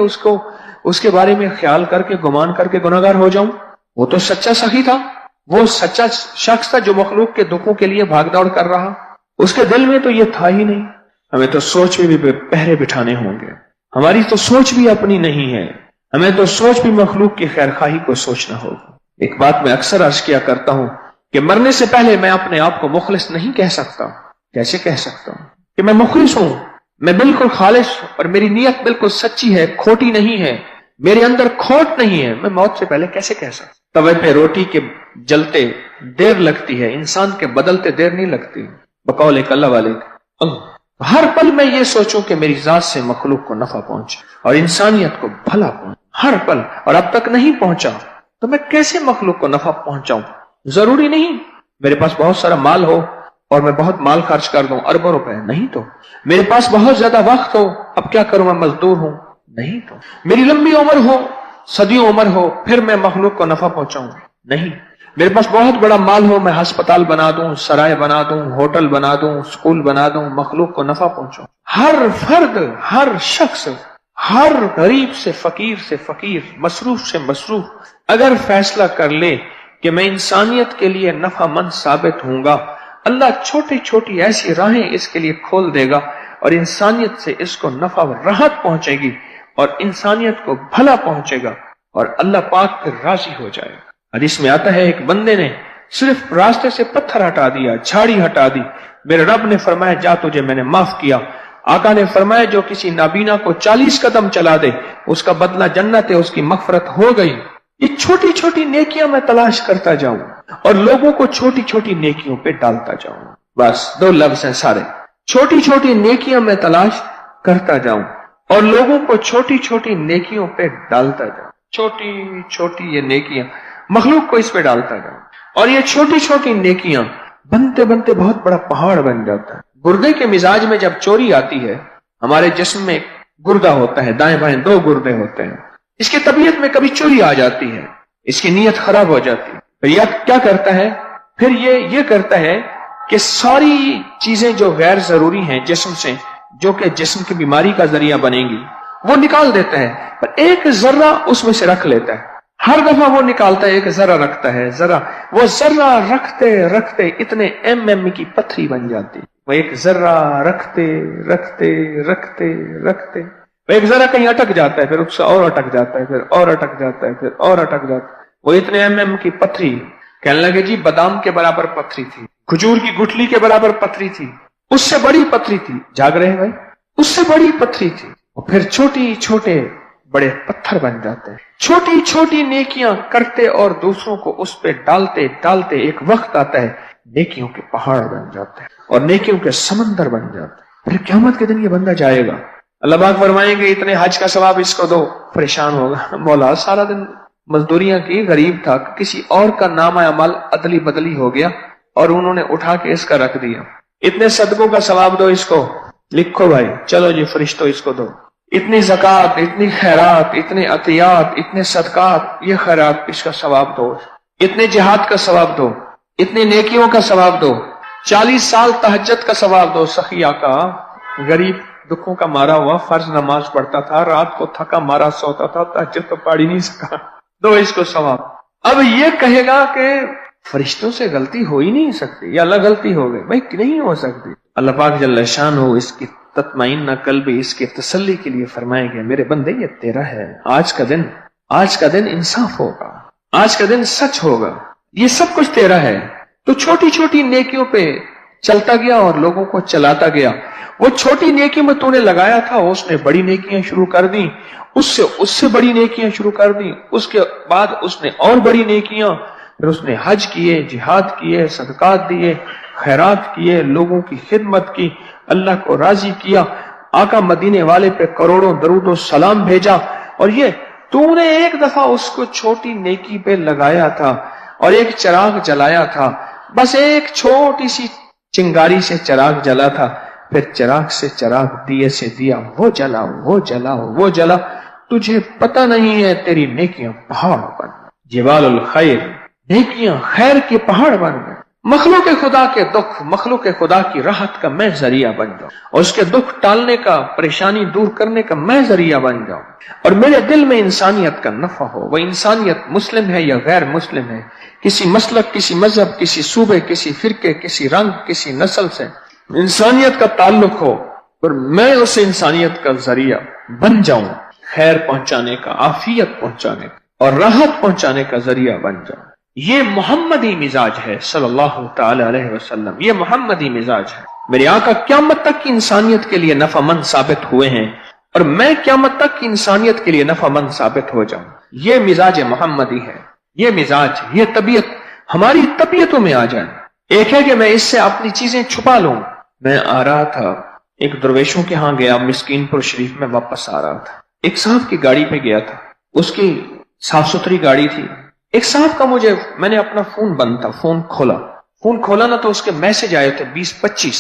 اس کے بارے میں خیال کر کے گمان کر کے گناہگار ہو جاؤں. وہ تو سچا سخی تھا, وہ سچا شخص تھا جو مخلوق کے دکھوں کے لیے بھاگ دوڑ کر رہا, اس کے دل میں تو یہ تھا ہی نہیں. ہمیں تو سوچ میں بھی پہرے بٹھانے ہوں گے, ہماری تو سوچ بھی اپنی نہیں ہے, ہمیں تو سوچ بھی مخلوق کی خیر خواہی کو سوچنا ہوگا. ایک بات میں اکثر عرض کیا کرتا ہوں کہ مرنے سے پہلے میں اپنے آپ کو مخلص نہیں کہہ سکتا. کیسے کہہ سکتا ہوں کہ میں مخلص ہوں, میں بالکل خالص اور میری نیت بالکل سچی ہے, کھوٹی نہیں ہے, میرے اندر کھوٹ نہیں ہے. میں موت سے پہلے کیسے کہہ سکتا؟ توے پہ روٹی کے جلتے دیر لگتی ہے, انسان کے بدلتے دیر نہیں لگتی. بقول ایک اللہ والے ہر پل میں یہ سوچوں کہ میری ذات سے مخلوق کو نفع پہنچے اور انسانیت کو بھلا پہنچے, ہر پل, اور اب تک نہیں پہنچا تو میں کیسے مخلوق کو نفع پہنچاؤں؟ ضروری نہیں میرے پاس بہت سارا مال ہو اور میں بہت مال خرچ کر دوں, اربوں روپے, نہیں تو میرے پاس بہت زیادہ وقت ہو, اب کیا کروں, میں مزدور ہوں, نہیں تو میری لمبی عمر ہو, صدیوں عمر ہو, پھر میں مخلوق کو نفع پہنچاؤں, نہیں. میرے پاس بہت بڑا مال ہو، میں ہسپتال بنا دوں، سرائے بنا دوں، ہوٹل بنا دوں، اسکول بنا دوں، مخلوق کو نفع پہنچاؤں. ہر فرد، ہر شخص، ہر غریب سے فقیر، مصروف سے مصروف اگر فیصلہ کر لے کہ میں انسانیت کے لیے نفع مند ثابت ہوں گا، اللہ چھوٹی چھوٹی ایسی راہیں اس کے لیے کھول دے گا اور انسانیت سے اس کو نفع و راحت پہنچے گی اور انسانیت کو بھلا پہنچے گا اور اللہ پاک پھر راضی ہو جائے گا. حدیث میں آتا ہے ایک بندے نے صرف راستے سے پتھر ہٹا دیا، جھاڑی ہٹا دی، میرے رب نے فرمایا جا تجھے میں نے معاف کیا. آقا نے فرمایا جو کسی نابینا کو 40 قدم چلا دے اس کا بدلہ جنت ہے، اس کی مغفرت ہو گئی. یہ چھوٹی چھوٹی نیکیاں میں تلاش کرتا جاؤں اور لوگوں کو چھوٹی چھوٹی نیکیوں پہ ڈالتا جاؤں. بس 2 لفظ ہیں سارے، چھوٹی چھوٹی نیکیاں میں تلاش کرتا جاؤں اور لوگوں کو چھوٹی چھوٹی نیکیوں پہ ڈالتا جاؤں. چھوٹی چھوٹی یہ نیکیاں مخلوق کو اس پہ ڈالتا جاؤں اور یہ چھوٹی چھوٹی نیکیاں بنتے بنتے بہت بڑا پہاڑ بن جاتا ہے. گردے کے مزاج میں جب چوری آتی ہے، ہمارے جسم میں گردہ ہوتا ہے، دائیں بائیں 2 گردے ہوتے ہیں. اس کی طبیعت میں کبھی چوری آ جاتی ہے، اس کی نیت خراب ہو جاتی ہے. پھر یہ کیا کرتا ہے؟ پھر یہ کرتا ہے کہ ساری چیزیں جو غیر ضروری ہیں جسم سے، جو کہ جسم کی بیماری کا ذریعہ بنے گی، وہ نکال دیتا ہے. پر ایک ذرہ اس میں سے رکھ لیتا ہے. ہر دفعہ وہ نکالتا ہے، ایک ذرہ رکھتا ہے، وہ ذرہ رکھتے رکھتے اتنے MM کی پتھری بن جاتی. وہ ایک ذرہ رکھتے رکھتے رکھتے رکھتے وہ ایک ذرہ کہیں اٹک جاتا ہے، پھر اس سے اور اٹک جاتا ہے، پھر اور اٹک جاتا ہے، پھر اور اٹک جاتا ہے. وہ اتنے MM کی پتھری. کہنے لگے جی بادام کے برابر پتھری تھی، کھجور کی گٹھلی کے برابر پتھری تھی، اس سے بڑی پتھری تھی. جاگ رہے ہیں بھائی؟ اس سے بڑی پتھری تھی. اور پھر چھوٹی چھوٹے بڑے پتھر بن جاتے ہیں. چھوٹی چھوٹی نیکیاں کرتے اور دوسروں کو اس پہ ڈالتے ڈالتے ایک وقت آتا ہے نیکیوں کے پہاڑ بن جاتے ہیں اور نیکیوں کے سمندر بن جاتے ہیں. پھر قیامت کے دن یہ بندہ جائے گا، اللہ پاک فرمائیں گے اتنے حج کا ثواب اس کو دو. پریشان ہوگا، مولا سارا دن مزدوریاں کی، غریب تھا، کسی اور کا نامہ عمل ادلی بدلی ہو گیا اور انہوں نے اٹھا کے اس کا رکھ دیا. اتنے صدقوں کا ثواب دو اس کو. لکھو بھائی، چلو جی فرشتوں اس کو دو. اتنی زکوٰۃ، اتنی خیرات، اتنے عطیات، اتنے صدقات، یہ خیرات اس کا ثواب دو. اتنے جہاد کا ثواب دو، اتنی نیکیوں کا ثواب دو. 40 سال تہجد کا ثواب دو. سخیہ کا غریب دکھوں کا مارا ہوا فرض نماز پڑھتا تھا، رات کو تھکا مارا سوتا تھا، تہجد تو پڑھ ہی نہیں سکا، دو اس کو ثواب. اب یہ کہے گا کہ فرشتوں سے غلطی ہو ہی نہیں سکتی، یا اللہ غلطی ہو گئی. بھائی نہیں ہو سکتی. اللہ پاک جل شان ہو اس کی تطمئن قلب، اس کی تسلی کے لیے فرمائے گے میرے بندے یہ تیرا ہے. آج کا دن انصاف ہوگا، آج کا دن سچ ہوگا، یہ سب کچھ تیرا ہے. تو چھوٹی چھوٹی نیکیوں پہ چلتا گیا اور لوگوں کو چلاتا گیا. وہ چھوٹی نیکی میں تو نے لگایا تھا، اس نے بڑی نیکیاں شروع کر دی، اس سے بڑی نیکیاں شروع کر دی، اس کے بعد اس نے اور بڑی نیکیاں، پھر اس نے حج کیے، جہاد کیے، صدقات دیے، خیرات کیے، لوگوں کی خدمت کی، اللہ کو راضی کیا، آقا مدینے والے پہ کروڑوں درود و سلام بھیجا. اور یہ تو نے ایک دفعہ اس کو چھوٹی نیکی پہ لگایا تھا اور ایک چراغ جلایا تھا، بس ایک چھوٹی سی چنگاری سے چراغ جلا تھا، پھر چراغ سے چراغ، دیے سے دیا، وہ جلا. تجھے پتہ نہیں ہے تیری نیکیاں پہاڑ بن گئے. جبال الخیر، نیکیاں خیر کے پہاڑ بن گئے. مخلوق خدا کے دکھ، مخلوق خدا کی راحت کا میں ذریعہ بن جاؤں اور اس کے دکھ ٹالنے کا، پریشانی دور کرنے کا میں ذریعہ بن جاؤں اور میرے دل میں انسانیت کا نفع ہو. وہ انسانیت مسلم ہے یا غیر مسلم ہے، کسی مسلک، کسی مذہب، کسی صوبے، کسی فرقے، کسی رنگ، کسی نسل سے انسانیت کا تعلق ہو اور میں اس انسانیت کا ذریعہ بن جاؤں، خیر پہنچانے کا، عافیت پہنچانے کا اور راحت پہنچانے کا ذریعہ بن جاؤں. یہ محمدی مزاج ہے صلی اللہ تعالی علیہ وسلم. یہ محمدی مزاج ہے. میرے آقا قیامت تک کی انسانیت کے لیے نفع مند ثابت ہوئے ہیں اور میں قیامت تک کی انسانیت کے لیے نفع مند ثابت ہو جاؤں. یہ مزاج محمدی ہے. یہ مزاج، یہ طبیعت ہماری طبیعتوں میں آ جائے. ایک ہے کہ میں اس سے اپنی چیزیں چھپا لوں. میں آ رہا تھا ایک درویشوں کے ہاں گیا، مسکین پور شریف میں واپس آ رہا تھا. ایک صاحب کی گاڑی پہ گیا تھا، اس کی صاف ستھری گاڑی تھی. ایک صاحب کا میں نے اپنا فون بند تھا، فون کھولا نا تو اس کے میسج آئے تھے 20-25.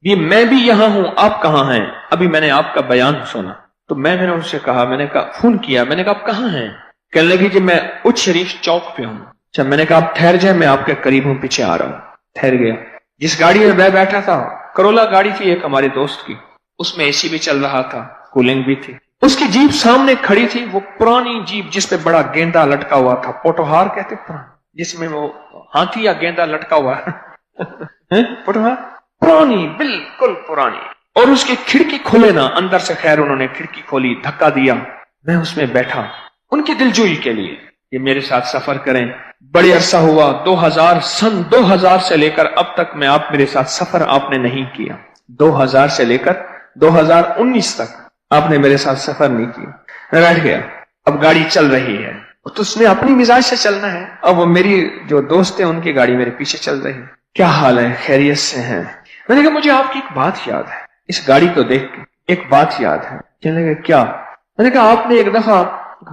یہ میں بھی یہاں ہوں، آپ کہاں ہیں؟ ابھی میں نے آپ کا بیان سنا. تو میں نے اس سے کہا، میں نے کہا فون کیا، میں نے کہا آپ کہاں ہیں؟ کہنے لگی کہ میں اچ شریف چوک پہ ہوں. اچھا میں نے کہا آپ ٹھہر جائیں، میں آپ کے قریب ہوں، پیچھے آ رہا ہوں. ٹھہر گیا. جس گاڑی میں میں بیٹھا تھا کرولا گاڑی تھی ایک ہمارے دوست کی، اس میں اے سی بھی چل رہا تھا، کولنگ بھی تھی. اس کی جیپ سامنے کھڑی تھی، وہ پرانی جیپ جس پہ بڑا گیندا لٹکا ہوا تھا، پوٹوہار کہتے جس میں وہ ہاتھی یا گیندا لٹکا ہوا ہے پوٹوہار، پرانی بالکل پرانی. اور اس کی کھڑکی کھولے نا اندر سے. خیر انہوں نے کھڑکی کھولی، دھکا دیا، میں اس میں بیٹھا ان کی دلجوئی کے لیے یہ میرے ساتھ سفر کریں. بڑے عرصہ ہوا، 2000 سے لے کر اب تک میں آپ میرے ساتھ سفر آپ نے نہیں کیا. 2000 سے لے کر 2019 تک آپ نے میرے ساتھ سفر نہیں کیا. میں بیٹھ گیا. اب گاڑی چل رہی ہے تو اس نے اپنی مزاج سے چلنا ہے. اب وہ میری جو دوست ہیں ان کی گاڑی میرے پیچھے چل رہی ہے. کیا حال ہے، خیریت سے ہیں؟ میں نے کہا مجھے آپ کی ایک بات یاد ہے، اس گاڑی کو دیکھ کے ایک بات یاد ہے. کہنے لگے کیا؟ میں نے کہا آپ نے ایک دفعہ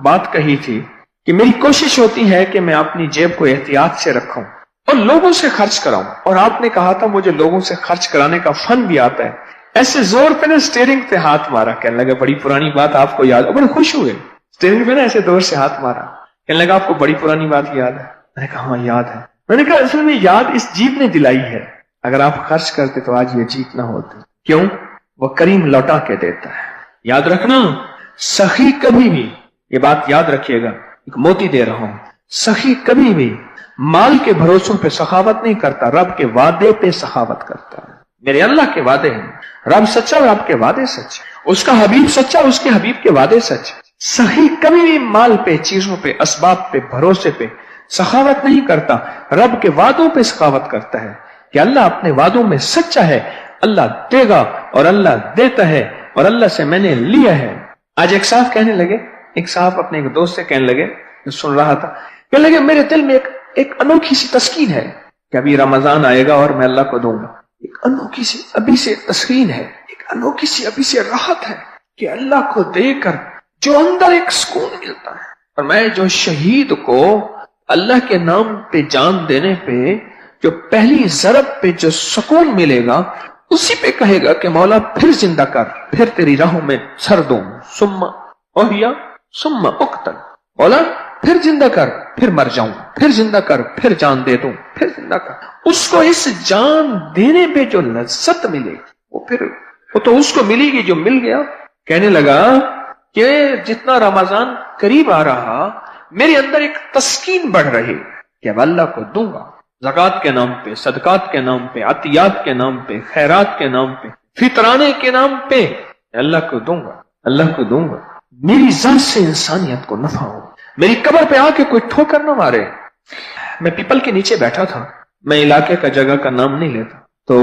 بات کہی تھی کہ میری کوشش ہوتی ہے کہ میں اپنی جیب کو احتیاط سے رکھوں اور لوگوں سے خرچ کراؤں، اور آپ نے کہا تھا مجھے لوگوں سے خرچ کرانے کا فن بھی آتا ہے. ایسے زور پہ نا اسٹیئرنگ پہ ہاتھ مارا. کہنے لگا بڑی پرانی بات آپ کو یاد ہے. بڑے خوش ہوئے. اسٹیئرنگ پہ نا ایسے زور سے ہاتھ مارا. کہنے لگا آپ کو بڑی پرانی بات یاد ہے. میں نے کہا ہاں یاد ہے. میں نے کہا اصل میں یاد اس جیپ نے دلائی ہے، اگر آپ خرچ کرتے تو آج یہ جیپ نہ ہوتی. کیوں؟ وہ کریم لوٹا کے دیتا ہے. یاد رکھنا، سخی کبھی بھی، یہ بات یاد رکھیے گا، ایک موتی دے رہا ہوں، سخی کبھی بھی مال کے بھروسوں پہ سخاوت نہیں کرتا، رب کے وعدے پہ سخاوت کرتا ہے. میرے اللہ کے وعدے ہیں، رب سچا، رب کے وعدے سچ، اس کا حبیب سچا، اس کے حبیب کے وعدے سچ. سخی کبھی بھی مال پہ، چیزوں پہ، اسباب پہ، بھروسے پہ سخاوت نہیں کرتا، رب کے وعدوں پہ سخاوت کرتا ہے کہ اللہ اپنے وعدوں میں سچا ہے، اللہ دے گا اور اللہ دیتا ہے اور اللہ سے میں نے لیا ہے. آج ایک صاحب کہنے لگے، ایک صاحب اپنے ایک دوست سے کہنے لگے، جو سن رہا تھا، کہنے لگے میرے دل میں ایک انوکھی سی تسکین ہے کہ ابھی رمضان آئے گا اور میں اللہ کو دوں گا. ایک انوکھی سی ابھی سے تسکین ہے، ایک انوکھی سی ابھی سے راحت ہے کہ اللہ کو دے کر جو اندر ایک سکون ملتا ہے. اور میں جو شہید کو اللہ کے نام پہ جان دینے پہ جو پہلی ضرب پہ جو سکون ملے گا، اسی پہ کہے گا کہ مولا پھر زندہ کر، پھر تیری راہوں میں سر دوں، ثم احیا ثم اقتل. مولا پھر زندہ کر، پھر مر جاؤں، پھر زندہ کر، پھر جان دے دوں، پھر زندہ کر. اس کو اس جان دینے پہ جو لذت ملے وہ تو اس کو ملے گی جو مل گیا. کہنے لگا کہ جتنا رمضان قریب آ رہا میرے اندر ایک تسکین بڑھ رہی کہ اب اللہ کو دوں گا، زکوٰۃ کے نام پہ، صدقات کے نام پہ، عطیات کے نام پہ، خیرات کے نام پہ، فطرانے کے نام پہ اللہ کو دوں گا، اللہ کو دوں گا. میری ذات سے انسانیت کو نفع ہو، میری قبر پہ آ کے کوئی ٹھوکر نہ مارے. میں پیپل کے نیچے بیٹھا تھا، میں علاقے کا جگہ کا نام نہیں لیتا، تو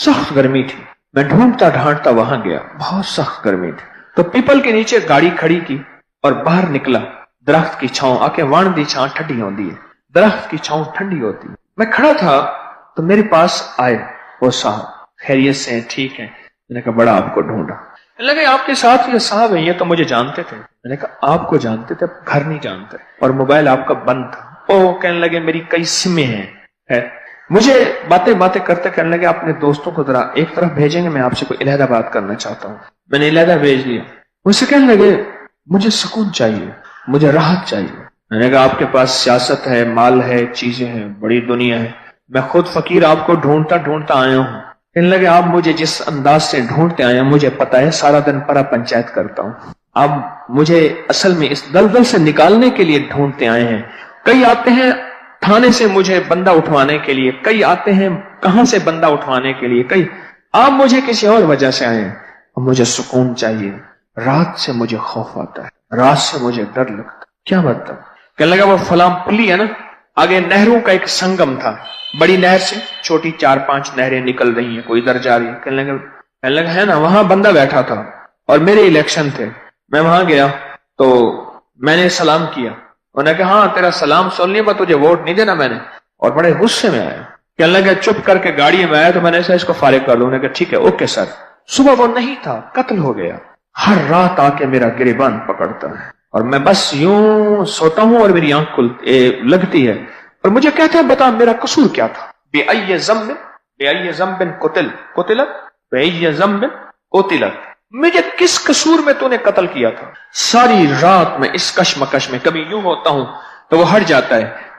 سخت گرمی تھی. میں ڈھونڈتا ڈھانٹتا وہاں گیا، بہت سخت گرمی تھی. تو پیپل کے نیچے گاڑی کھڑی کی اور باہر نکلا. درخت کی چھاؤں آ کے وان دی چھاؤں ٹھنڈی ہوتی ہے، درخت کی چھاؤں ٹھنڈی ہوتی ہے. میں کھڑا تھا تو میرے پاس آئے وہ صاحب، خیریت سے ہیں، ٹھیک ہے. میں نے کہا بڑا آپ کو ڈھونڈا. لگے آپ کے ساتھ یہ صاحب ہیں، یہ تو مجھے جانتے تھے. میں نے کہا آپ کو جانتے تھے، گھر نہیں جانتے، اور موبائل آپ کا بند تھا. او کہنے لگے میری کئی سمیں ہیں. مجھے باتیں کرتے کہنے لگے اپنے دوستوں کو ذرا ایک طرف بھیجیں گے، میں آپ سے کوئی علیحدہ بات کرنا چاہتا ہوں. میں نے علیحدہ بھیج دیا. مجھ سے کہنے لگے مجھے سکون چاہیے، مجھے راحت چاہیے. میں نے کہا آپ کے پاس سیاست ہے، مال ہے، چیزیں ہیں، بڑی دنیا ہے، میں خود فقیر آپ کو ڈھونڈتا آیا ہوں. کہنے لگے آپ مجھے جس انداز سے ڈھونڈتے آئے ہیں مجھے پتا ہے، سارا دن پرا پنچایت کرتا ہوں. آپ مجھے اصل میں اس دلدل سے نکالنے کے لیے ڈھونڈتے آئے ہیں. کئی آتے ہیں تھانے سے مجھے بندہ اٹھوانے کے لیے، کئی آتے ہیں کہاں سے بندہ اٹھوانے کے لیے، کئی آپ مجھے کسی اور وجہ سے آئے ہیں. اور مجھے سکون چاہیے، رات سے مجھے خوف آتا ہے، رات سے مجھے ڈر لگتا ہے. کیا مطلب؟ کہنے لگا وہ فلاں پلی ہے نا، آگے نہروں کا ایک سنگم تھا، بڑی نہر سے چھوٹی 4-5 نہریں نکل رہی ہیں، کوئی ادھر جا رہی ہے. کہنے لگا ہے نا، وہاں بندہ بیٹھا تھا اور میرے الیکشن تھے. میں وہاں گیا تو میں نے سلام کیا. انہوں نے کہا ہاں تیرا سلام سن لیا، تجھے ووٹ نہیں دینا میں نے. اور بڑے غصے میں آیا. کہنے لگا چپ کر کے گاڑی میں آیا تو میں نے اس کو فارغ کر لوں. انہوں نے کہا ٹھیک ہے، اوکے سر. صبح وہ نہیں تھا، قتل ہو گیا. ہر رات آ کے میرا گریبان پکڑتا ہے اور میں بس یوں سوتا ہوں اور میری آنکھ لگتی ہے اور مجھے کہتا ہے بتا میرا قصور کیا تھا. بِأَيِّ ذَنبٍ قُتِلَتْ بِأَيِّ ذَنبٍ قُتِلَتْ، مجھے کس قصور میں تو نے قتل کیا تھا. ساری رات میں اس کشمکش میں، کبھی یوں ہوتا ہوں تو وہ ہٹ جاتا ہے،